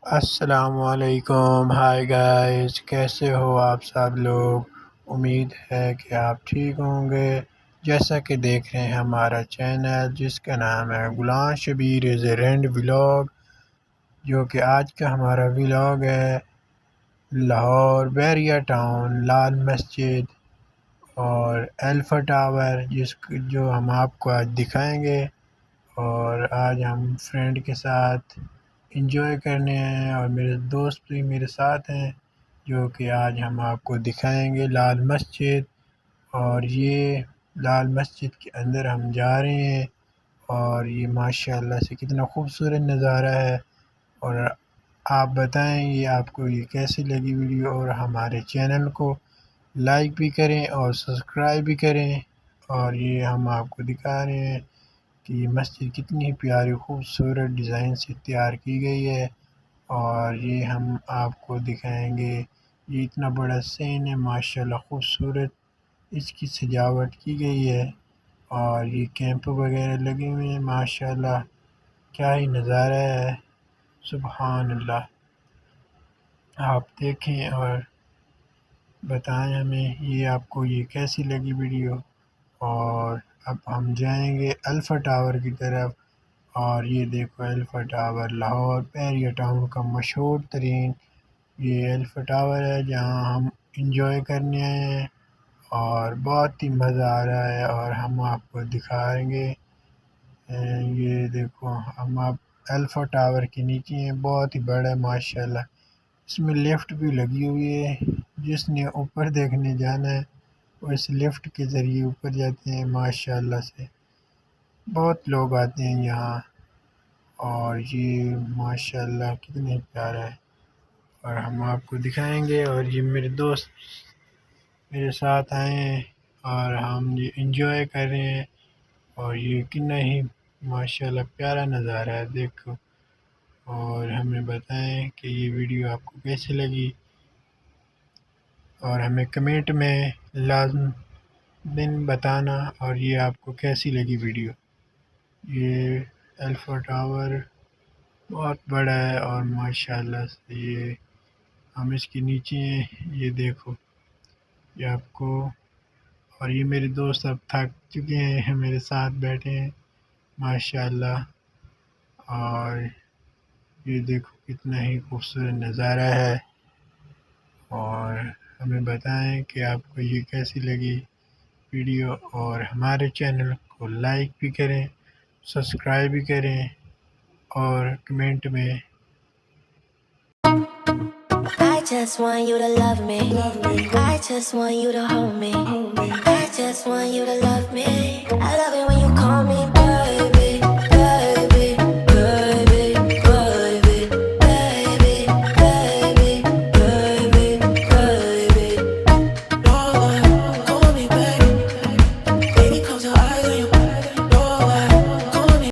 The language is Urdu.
السلام علیکم، ہائے گائز، کیسے ہو آپ سب لوگ؟ امید ہے کہ آپ ٹھیک ہوں گے۔ جیسا کہ دیکھ رہے ہیں ہمارا چینل جس کا نام ہے غلام شبیر از اے رینڈ ولاگ، جو کہ آج کا ہمارا ولاگ ہے لاہور بیریا ٹاؤن، لال مسجد اور ایلفا ٹاور، جو ہم آپ کو آج دکھائیں گے۔ اور آج ہم فرینڈ کے ساتھ انجوائے کرنے ہیں اور میرے دوست بھی میرے ساتھ ہیں، جو کہ آج ہم آپ کو دکھائیں گے لال مسجد۔ اور یہ لال مسجد کے اندر ہم جا رہے ہیں اور یہ ماشاءاللہ سے کتنا خوبصورت نظارہ ہے۔ اور آپ بتائیں یہ آپ کو یہ کیسی لگی ویڈیو، اور ہمارے چینل کو لائک بھی کریں اور سبسکرائب بھی کریں۔ اور یہ ہم آپ کو دکھا رہے ہیں کہ یہ مسجد کتنی پیاری خوبصورت ڈیزائن سے تیار کی گئی ہے۔ اور یہ ہم آپ کو دکھائیں گے، یہ اتنا بڑا سین ہے ماشاءاللہ، خوبصورت اس کی سجاوٹ کی گئی ہے۔ اور یہ کیمپ وغیرہ لگے ہوئے ہیں ماشاءاللہ، کیا ہی نظارہ ہے، سبحان اللہ۔ آپ دیکھیں اور بتائیں ہمیں یہ آپ کو یہ کیسی لگی ویڈیو۔ اور اب ہم جائیں گے الفا ٹاور کی طرف۔ اور یہ دیکھو الفا ٹاور، لاہور بیریا ٹاؤن کا مشہور ترین یہ الفا ٹاور ہے، جہاں ہم انجوائے کرنے آئے ہیں اور بہت ہی مزہ آ رہا ہے۔ اور ہم آپ کو دکھائیں گے یہ دیکھو، ہم آپ الفا ٹاور کے نیچے ہیں، بہت ہی بڑا ہے ماشاءاللہ۔ اس میں لفٹ بھی لگی ہوئی ہے، جس نے اوپر دیکھنے جانا ہے وہ اس لفٹ کے ذریعے اوپر جاتے ہیں ماشاءاللہ سے۔ بہت لوگ آتے ہیں یہاں، اور یہ ماشاءاللہ کتنے پیارا ہے۔ اور ہم آپ کو دکھائیں گے، اور یہ میرے دوست میرے ساتھ آئے ہیں اور ہم یہ انجوائے کر رہے ہیں۔ اور یہ کتنا ہی ماشاءاللہ پیارا نظارہ ہے، دیکھو۔ اور ہمیں بتائیں کہ یہ ویڈیو آپ کو کیسی لگی، اور ہمیں کمنٹ میں لازم بتانا، اور یہ آپ کو کیسی لگی ویڈیو۔ یہ الفا ٹاور بہت بڑا ہے اور ماشاءاللہ سے یہ ہم اس کے نیچے ہیں، یہ دیکھو یہ آپ کو۔ اور یہ میرے دوست اب تھک چکے ہیں، میرے ساتھ بیٹھے ہیں ماشاءاللہ۔ اور یہ دیکھو کتنا ہی خوبصورت نظارہ ہے۔ اور ہمیں بتائیں کہ آپ کو یہ کیسی لگی ویڈیو، اور ہمارے چینل کو لائک بھی کریں، سبسکرائب بھی کریں، اور کمنٹ میں I just want you to love me. I just want you to hold me. I just want you to love me. I love